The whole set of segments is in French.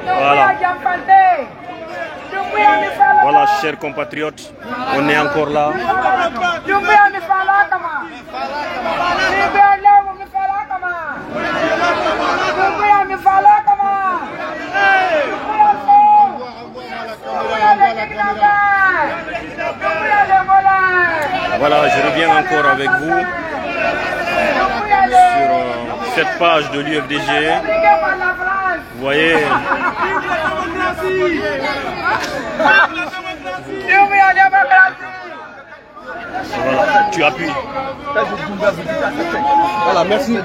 Voilà. Voilà, chers compatriotes, on est encore là. Voilà, je reviens encore avec vous sur cette page de l'UFDG. Vous voyez, voilà, tu appuies. Voilà, merci.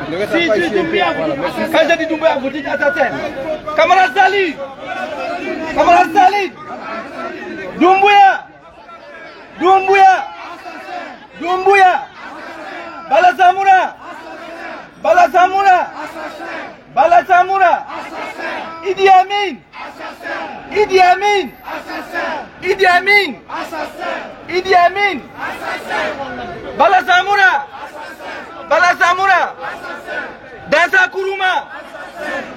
Quand j'ai dit Doumbouya, vous dites Atatène. Camarade Salih, camarade Salih, Doumbouya, Doumbouya, Doumbouya, Bala Samoura, Bala Samoura, Bala Samoura, Idi Amin, Idi Amin, Idi Amin, Idi Amin, Bala Samoura, Bala Samoura, Dansa Kourouma,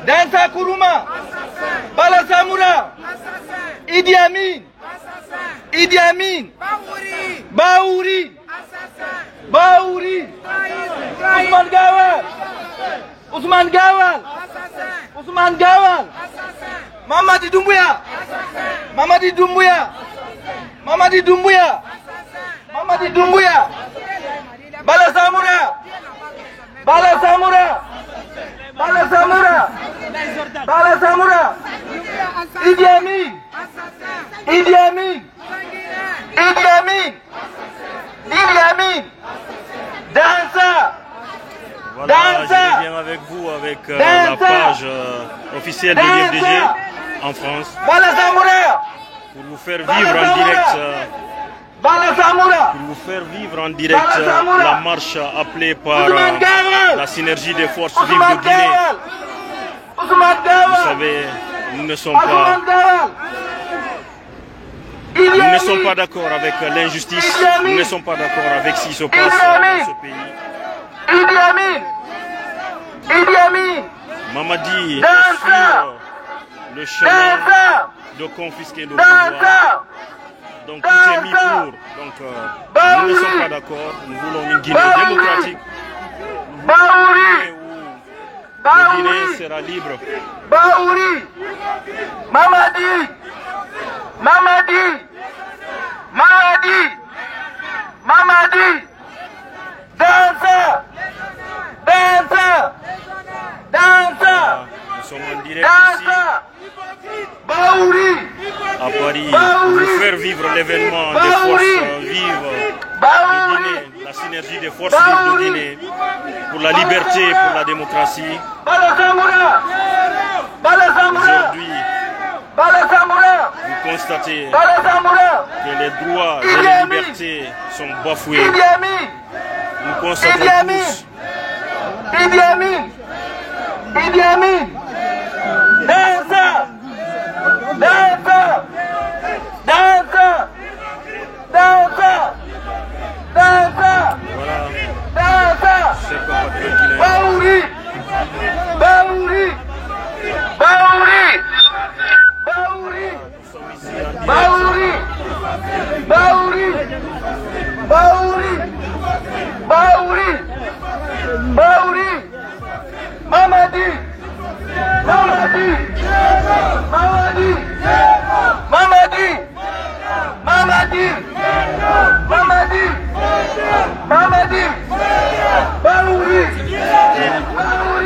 Dansa Kourouma, Bala Samoura, Idi Amin, Idi Amin, Baouri, Baouri, Ousmane Gawal, Ousmane Gawal, Ousmane Gawal, Mamadi Doumbouya, Mamadi Doumbouya, Mamadi Doumbouya, Mamadi Doumbouya, Bala Samoura, Bala Samoura, Bala Samoura, Bala Samoura, Idi Amin, Idi Amin, Idi Amin, Idi Amin, Dansa. Voilà, je reviens avec vous avec la page officielle de l'UFDG en France pour vous faire vivre en direct la marche appelée par la synergie des forces vives de Guinée. Vous savez, nous ne sommes pas d'accord avec l'injustice, nous ne sommes pas d'accord avec ce qui se passe dans ce pays. Idi Amin, Idi Amin, Mamadi est sur le chemin de confisquer le pouvoir. Donc tout est mis pour. Donc nous ne sommes pas d'accord. Nous voulons une Guinée démocratique. Une Guinée où le Guinée sera libre. Baouri, Mamadi, Mamadi, Mamadi, Mamadi, Dansa, Dansa, Dansa, nous sommes en direct ici Baouri, à Paris pour vous faire vivre l'événement des forces vives de Guinée, la synergie des forces vives de Guinée pour la liberté et pour la démocratie. Aujourd'hui, vous constatez que les droits et les libertés sont bafoués. Nous constatons tous Idi Amin, Idi Amin, Dansa, Dansa, Dansa, Dansa, Dansa, Dansa, Baouri, Baouri, Baouri, Baouri, Baouri, Baouri, Baouri, Baouri, Baouri, Mamadi, Mamadi, Mamadi, Mamadi, Mamadi, Mamadi, Mamadi, Baouri,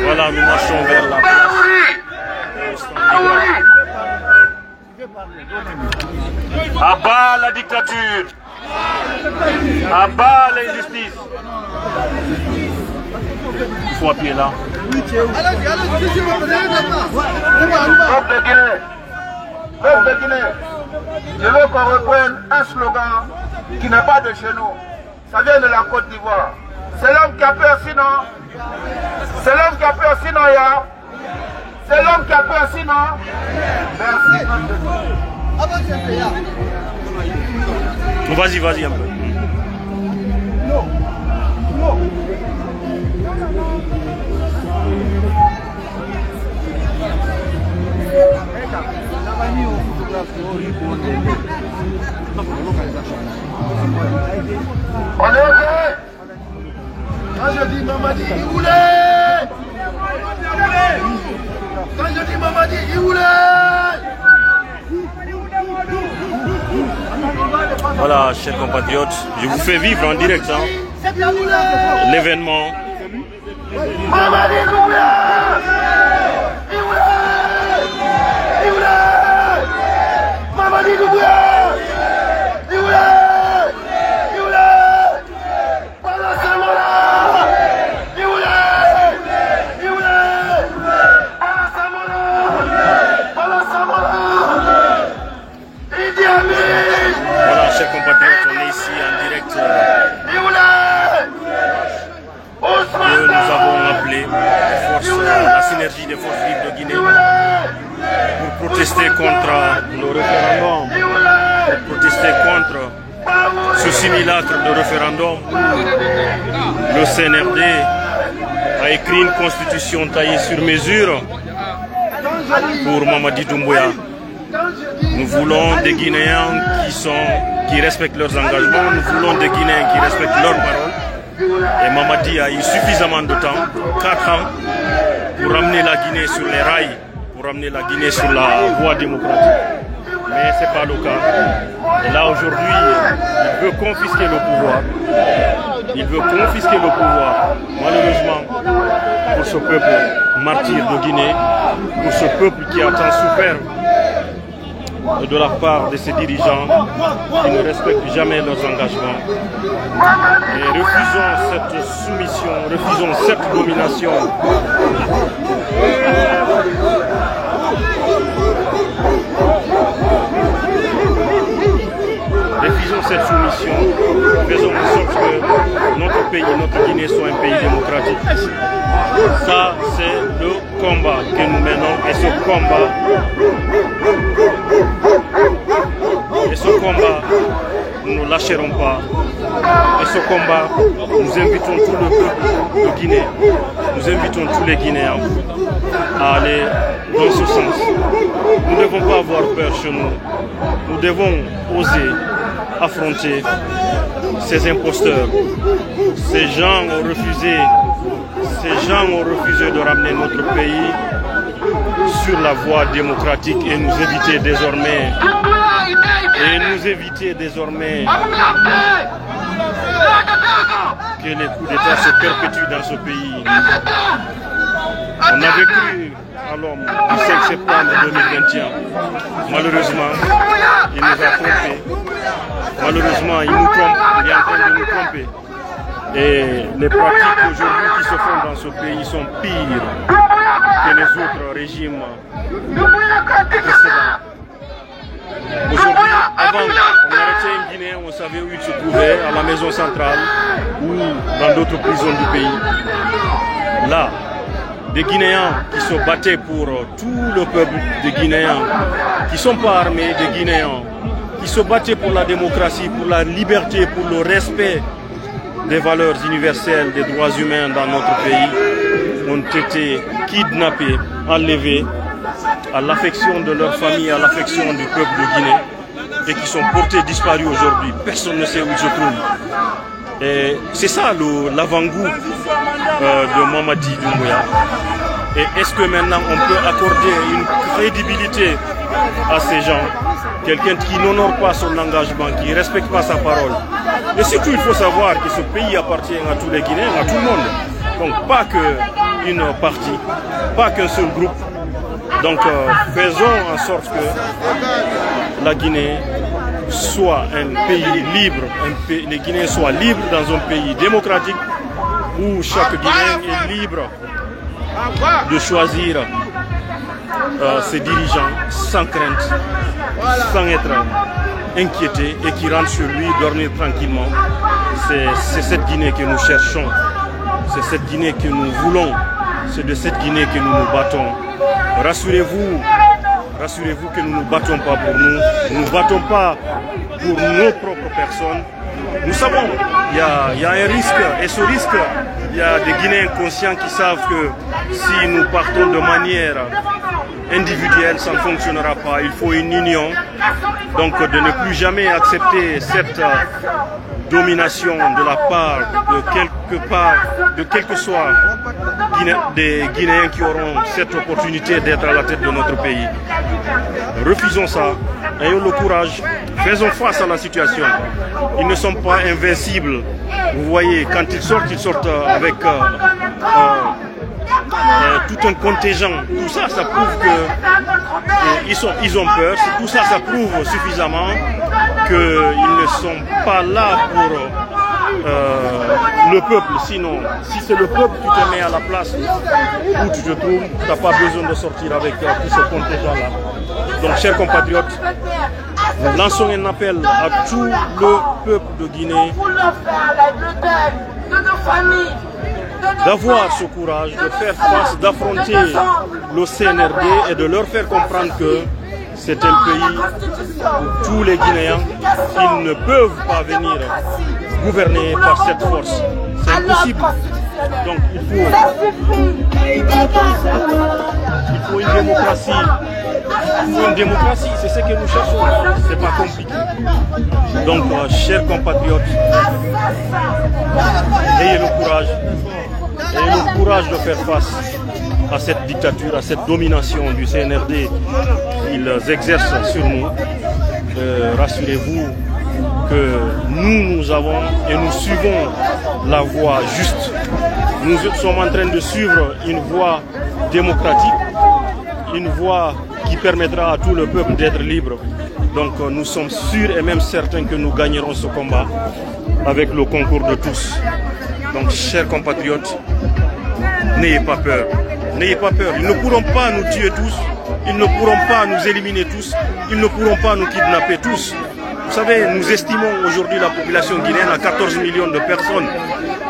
voilà, nous marchons vers la à bas la dictature, à bas l'injustice. Il faut appuyer là. Peuple de Guinée, je veux qu'on reprenne un slogan qui n'est pas de chez nous. Ça vient de la Côte d'Ivoire. C'est l'homme qui a peur sinon. C'est l'homme qui a peur sinon, ya. C'est l'homme qui a peur sinon. Merci. Vas-y, vas-y un peu. Non. Quand je dis Mamadi, il voulait. Quand je dis Mamadi, il voulait. Voilà, chers compatriotes, je vous fais vivre en direct l'événement. Mamadi Doumbouya, il voulait. Mamadi Doumbouya, il voulait. Voilà, chers compatriotes, on est ici en direct que nous avons appelé la synergie des forces libres de Guinée pour protester contre le référendum, pour protester contre ce simulacre de référendum. Le CNRD a écrit une constitution taillée sur mesure pour Mamadi Doumbouya. Nous voulons des Guinéens qui respectent leurs engagements, nous voulons des Guinéens qui respectent leurs paroles. Et Mamadi a eu suffisamment de temps, 4 ans, pour ramener la Guinée sur les rails, pour ramener la Guinée sur la voie démocratique. Mais ce n'est pas le cas. Et là aujourd'hui, il veut confisquer le pouvoir. Il veut confisquer le pouvoir, malheureusement, pour ce peuple martyr de Guinée, pour ce peuple qui a tant souffert de la part de ses dirigeants qui ne respectent jamais leurs engagements. Et refusons cette soumission, refusons cette domination. Refusons cette soumission, faisons en sorte que notre pays, notre Guinée soit un pays démocratique. Ça, c'est le combat que nous menons et ce combat, nous ne lâcherons pas. Et ce combat, nous invitons tout le peuple de Guinée, nous invitons tous les Guinéens à aller dans ce sens. Nous ne devons pas avoir peur chez nous. Nous devons oser affronter ces imposteurs. Ces gens ont refusé de ramener notre pays sur la voie démocratique et nous éviter désormais que les coups d'État se perpétuent dans ce pays. On avait cru à l'homme du 5 septembre 2021. Malheureusement, il nous a trompés. Malheureusement, il nous trompe, il est en train de nous tromper. Et les pratiques aujourd'hui qui se font dans ce pays sont pires que les autres régimes précédents. Aujourd'hui, avant, on arrêtait un Guinéen, on savait où il se trouvait, à la maison centrale ou dans d'autres prisons du pays. Là, des Guinéens qui se battaient pour tout le peuple des Guinéens, qui ne sont pas armés, des Guinéens, qui se battaient pour la démocratie, pour la liberté, pour le respect des valeurs universelles des droits humains dans notre pays, ont été kidnappés, enlevés à l'affection de leur famille, à l'affection du peuple de Guinée, et qui sont portés disparus aujourd'hui. Personne ne sait où ils se trouvent. Et c'est ça l'avant-goût de Mamadi Doumbouya. Et est-ce que maintenant on peut accorder une crédibilité à ces gens, quelqu'un qui n'honore pas son engagement, qui ne respecte pas sa parole? Et surtout, il faut savoir que ce pays appartient à tous les Guinéens, à tout le monde. Donc pas qu'une partie, pas qu'un seul groupe. Donc faisons en sorte que la Guinée soit un pays libre, les Guinéens soient libres dans un pays démocratique où chaque Guinéen est libre de choisir ses dirigeants sans crainte, sans être inquiété et qui rentre chez lui dormir tranquillement. C'est cette Guinée que nous cherchons, c'est cette Guinée que nous voulons, c'est de cette Guinée que nous nous battons. Rassurez-vous que nous ne nous battons pas pour nous, nous ne nous battons pas pour nos propres personnes. Nous savons qu'il y a un risque, et ce risque, il y a des Guinéens conscients qui savent que si nous partons de manière individuelle, ça ne fonctionnera pas. Il faut une union, donc de ne plus jamais accepter cette domination de la part de quel que soit des Guinéens qui auront cette opportunité d'être à la tête de notre pays. Refusons ça, ayons le courage, faisons face à la situation. Ils ne sont pas invincibles. Vous voyez, quand ils sortent avec tout un contingent. Tout ça, ça prouve que ils ont peur. Tout ça, ça prouve suffisamment qu'ils ne sont pas là pour le peuple. Sinon, si c'est le peuple qui te met à la place où tu te trouves, tu n'as pas besoin de sortir avec tout ce contingent-là. Donc, chers compatriotes, nous lançons un appel à tout le peuple de Guinée d'avoir ce courage, de faire face, d'affronter le CNRD et de leur faire comprendre que c'est un pays où tous les Guinéens, ils ne peuvent pas venir gouverner par cette force. C'est impossible. Donc il faut une démocratie. Une démocratie, c'est ce que nous cherchons. C'est pas compliqué. Donc, chers compatriotes, ayez le courage de faire face à cette dictature, à cette domination du CNRD qu'ils exercent sur nous. Rassurez-vous que nous avons et nous suivons la voie juste. Nous sommes en train de suivre une voie démocratique, une voie qui permettra à tout le peuple d'être libre. Donc nous sommes sûrs et même certains que nous gagnerons ce combat avec le concours de tous. Donc chers compatriotes, n'ayez pas peur. N'ayez pas peur. Ils ne pourront pas nous tuer tous. Ils ne pourront pas nous éliminer tous. Ils ne pourront pas nous kidnapper tous. Vous savez, nous estimons aujourd'hui la population guinéenne à 14 millions de personnes.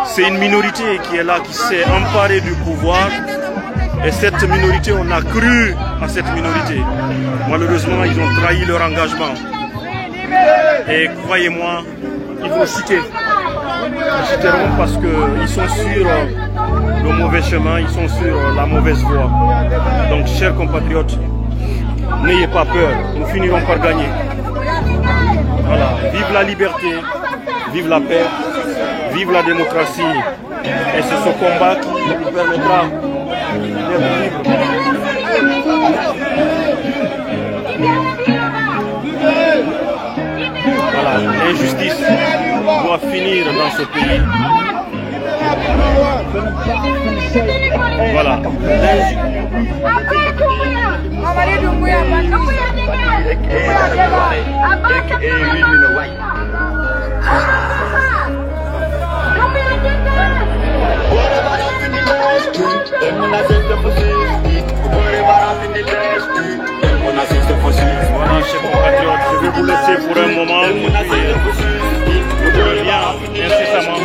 C'est une minorité qui est là, qui s'est emparée du pouvoir. Et cette minorité, on a cru à cette minorité. Malheureusement, ils ont trahi leur engagement. Et croyez-moi, ils vont chuter. Ils chuteront parce qu'ils sont sur le mauvais chemin, ils sont sur la mauvaise voie. Donc, chers compatriotes, n'ayez pas peur, nous finirons par gagner. Voilà, vive la liberté, vive la paix, vive la démocratie. Et c'est ce combat qui nous permettra d'être libres. Voilà, l'injustice doit finir dans ce pays. Voilà. Voilà, chers compatriotes, je vais vous laisser pour un moment. Je reviens incessamment.